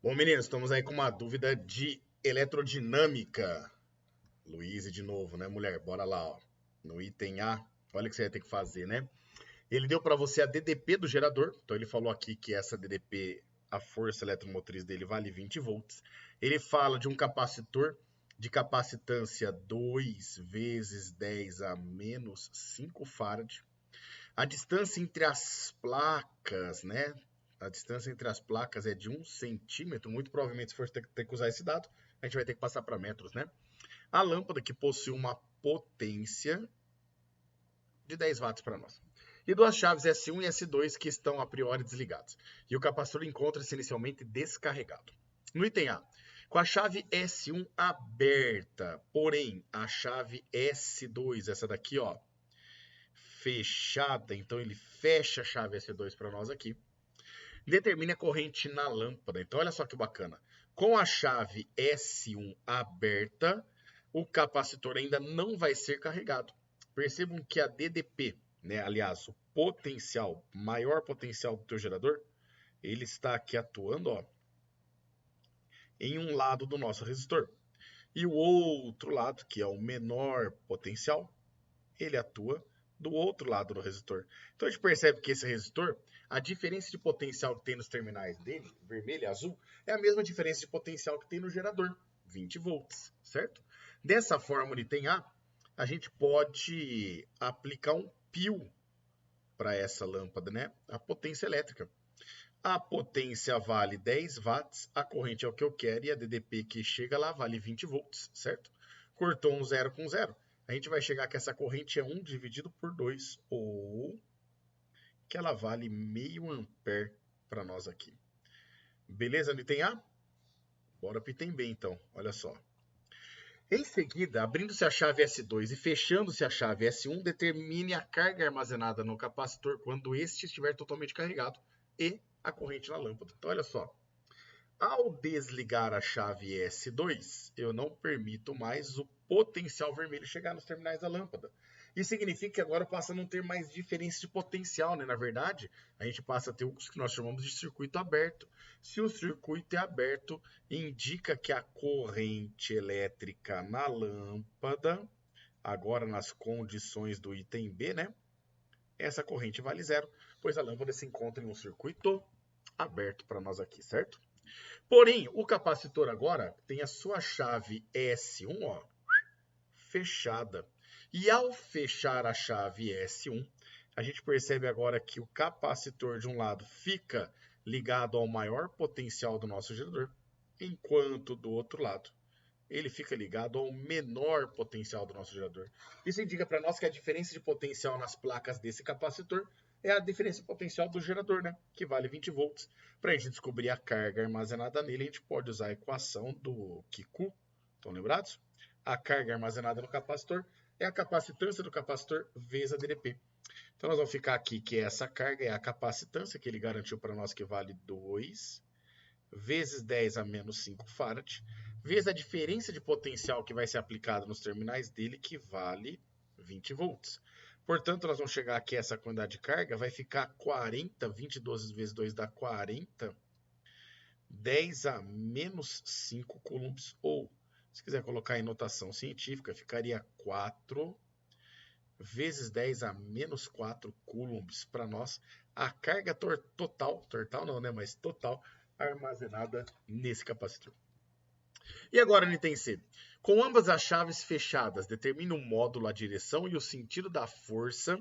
Bom, meninos, estamos aí com uma dúvida de eletrodinâmica. Luiz de novo, né, mulher? Bora lá, ó. No item A, olha o que você vai ter que fazer, né? Ele deu para você a DDP do gerador. Então ele falou aqui que essa DDP, a força eletromotriz dele vale 20 volts. Ele fala de um capacitor de capacitância 2 vezes 10 a menos 5 farad. A distância entre as placas, né? A distância entre as placas é de 1 centímetro. Muito provavelmente, se for ter que usar esse dado, a gente vai ter que passar para metros, né? A lâmpada que possui uma potência de 10 watts para nós. E duas chaves S1 e S2 que estão a priori desligadas. E o capacitor encontra-se inicialmente descarregado. No item A, com a chave S1 aberta, porém a chave S2, essa daqui, ó, fechada, então ele fecha a chave S2 para nós aqui. Determine a corrente na lâmpada. Então olha só que bacana. Com a chave S1 aberta, o capacitor ainda não vai ser carregado. Percebam que a DDP, né, aliás, o potencial, maior potencial do teu gerador, ele está aqui atuando, ó, em um lado do nosso resistor. E o outro lado, que é o menor potencial, ele atua do outro lado do resistor. Então a gente percebe que esse resistor, a diferença de potencial que tem nos terminais dele, vermelho e azul, é a mesma diferença de potencial que tem no gerador, 20 volts, certo? Dessa forma, no item A, a gente pode aplicar um pio para essa lâmpada, né? A potência elétrica. A potência vale 10 watts, a corrente é o que eu quero e a DDP que chega lá vale 20 volts, certo? Cortou um zero com zero. A gente vai chegar que essa corrente é 1 dividido por 2, ou que ela vale meio ampere para nós aqui. Beleza, no item A? Bora para o item B, então. Olha só. Em seguida, abrindo-se a chave S2 e fechando-se a chave S1, determine a carga armazenada no capacitor quando este estiver totalmente carregado e a corrente na lâmpada. Então, olha só. Ao desligar a chave S2, eu não permito mais o potencial vermelho chegar nos terminais da lâmpada. Isso significa que agora passa a não ter mais diferença de potencial, né? Na verdade, a gente passa a ter o que nós chamamos de circuito aberto. Se o circuito é aberto, indica que a corrente elétrica na lâmpada, agora nas condições do item B, né? Essa corrente vale zero, pois a lâmpada se encontra em um circuito aberto para nós aqui, certo? Porém, o capacitor agora tem a sua chave S1, ó, fechada. E ao fechar a chave S1, a gente percebe agora que o capacitor de um lado fica ligado ao maior potencial do nosso gerador, enquanto do outro lado ele fica ligado ao menor potencial do nosso gerador. Isso indica para nós que a diferença de potencial nas placas desse capacitor é a diferença de potencial do gerador, né? Que vale 20 volts. Para a gente descobrir a carga armazenada nele, a gente pode usar a equação do Kiku. Estão lembrados? A carga armazenada no capacitor é a capacitância do capacitor vezes a DDP. Então nós vamos ficar aqui que essa carga é a capacitância que ele garantiu para nós que vale 2 vezes 10 a menos 5 farad, vezes a diferença de potencial que vai ser aplicada nos terminais dele, que vale 20 volts. Portanto, nós vamos chegar aqui, essa quantidade de carga vai ficar 40, 20 vezes 2 dá 40, 10 a menos 5 coulombs, ou, se quiser colocar em notação científica, ficaria 4 vezes 10 a menos 4 coulombs para nós, a carga total não, né, mas total, armazenada nesse capacitor. E agora no item C. Com ambas as chaves fechadas, determina o módulo, a direção e o sentido da força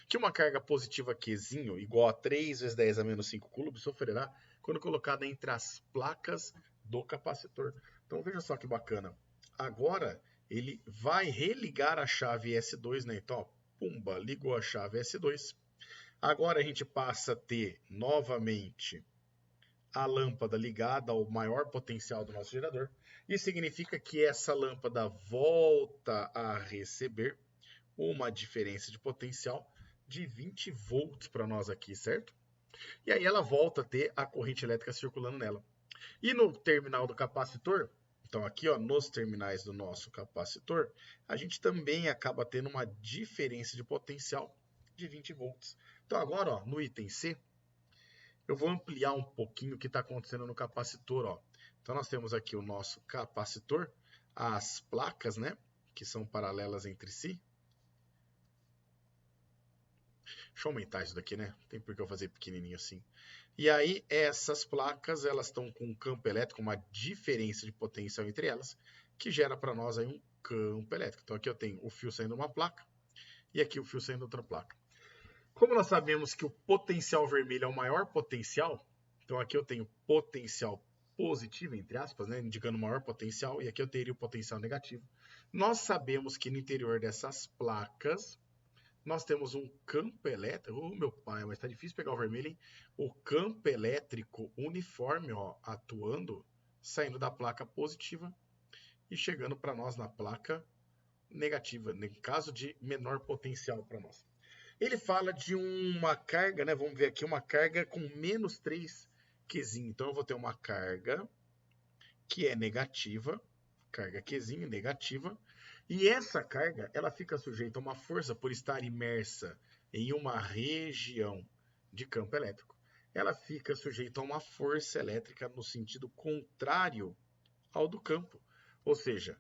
que uma carga positiva Qzinho igual a 3 vezes 10 a menos 5 coulombs sofrerá quando colocada entre as placas do capacitor. Então veja só que bacana. Agora ele vai religar a chave S2, né? Então, ó, pumba, ligou a chave S2. Agora a gente passa a ter novamente a lâmpada ligada ao maior potencial do nosso gerador. Isso significa que essa lâmpada volta a receber uma diferença de potencial de 20 volts para nós aqui, certo? E aí ela volta a ter a corrente elétrica circulando nela. E no terminal do capacitor, então aqui ó, nos terminais do nosso capacitor, a gente também acaba tendo uma diferença de potencial de 20 volts. Então agora ó, no item C, eu vou ampliar um pouquinho o que está acontecendo no capacitor, ó. Então nós temos aqui o nosso capacitor, as placas, né, que são paralelas entre si. Deixa eu aumentar isso daqui, né? Não tem por que eu fazer pequenininho assim. E aí, essas placas, elas estão com um campo elétrico, uma diferença de potencial entre elas, que gera para nós aí um campo elétrico. Então, aqui eu tenho o fio saindo de uma placa e aqui o fio saindo de outra placa. Como nós sabemos que o potencial vermelho é o maior potencial, então aqui eu tenho potencial positivo, entre aspas, né, indicando o maior potencial, e aqui eu teria o potencial negativo. Nós sabemos que no interior dessas placas, nós temos um campo elétrico. Oh, meu pai, mas tá difícil pegar o vermelho, hein? O campo elétrico uniforme, ó, atuando, saindo da placa positiva e chegando para nós na placa negativa, no caso de menor potencial para nós. Ele fala de uma carga, né? Vamos ver aqui, uma carga com menos 3 Qzinho. Então eu vou ter uma carga que é negativa, carga Qzinho, negativa. E essa carga, ela fica sujeita a uma força por estar imersa em uma região de campo elétrico. Ela fica sujeita a uma força elétrica no sentido contrário ao do campo. Ou seja,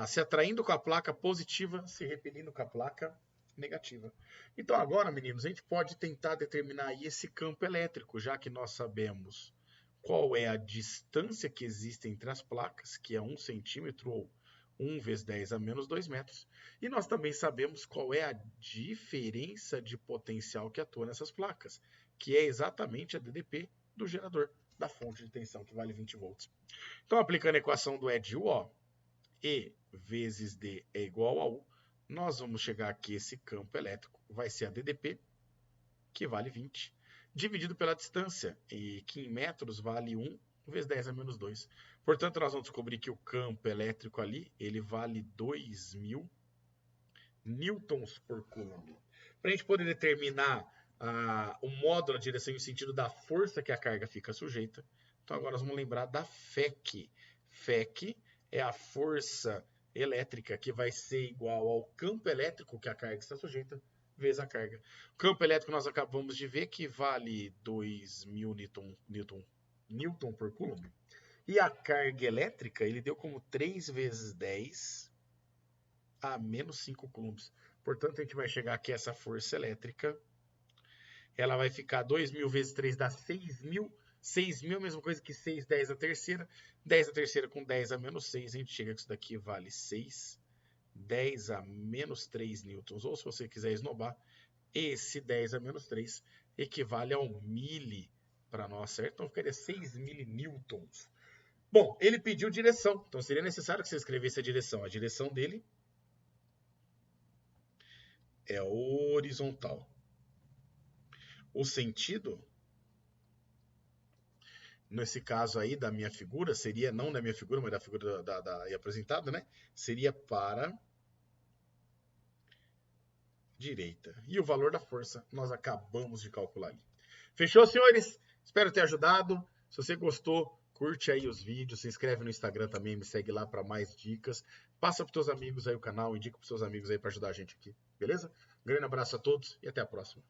se atraindo com a placa positiva, se repelindo com a placa negativa. Então agora, meninos, a gente pode tentar determinar aí esse campo elétrico, já que nós sabemos qual é a distância que existe entre as placas, que é 1 centímetro ou 1 vezes 10 a menos 2 metros. E nós também sabemos qual é a diferença de potencial que atua nessas placas, que é exatamente a DDP do gerador da fonte de tensão, que vale 20 volts. Então, aplicando a equação do E de U, ó, E vezes D é igual a U, nós vamos chegar aqui, esse campo elétrico vai ser a DDP, que vale 20, dividido pela distância, e que em metros vale 1 vezes 10 a menos 2. Portanto, nós vamos descobrir que o campo elétrico ali, ele vale 2.000 newtons por coulomb. Para a gente poder determinar o módulo, a direção e o sentido da força que a carga fica sujeita, então agora nós vamos lembrar da FEC. FEC é a força elétrica que vai ser igual ao campo elétrico que a carga está sujeita, vezes a carga. O campo elétrico nós acabamos de ver que vale 2.000 newton por coulomb. E a carga elétrica, ele deu como 3 vezes 10 a menos 5 coulombs. Portanto, a gente vai chegar aqui, essa força elétrica, ela vai ficar 2.000 vezes 3 dá 6.000. 6.000 é a mesma coisa que 6, 10 a terceira. 10 a terceira com 10 a menos 6, a gente chega que isso daqui vale 6. 10 a menos 3 newtons. Ou se você quiser esnobar, esse 10 a menos 3 equivale a 1 mili para nós, certo? Então ficaria 6.000 newtons. Bom, ele pediu direção. Então seria necessário que você escrevesse a direção. A direção dele é horizontal. O sentido, nesse caso aí da minha figura, seria, não da minha figura, mas da figura aí apresentada, né? Seria para direita. E o valor da força nós acabamos de calcular ali. Fechou, senhores? Espero ter ajudado. Se você gostou, curte aí os vídeos, se inscreve no Instagram também, me segue lá para mais dicas. Passa para os seus amigos aí o canal, indica para os seus amigos aí para ajudar a gente aqui, beleza? Um grande abraço a todos e até a próxima.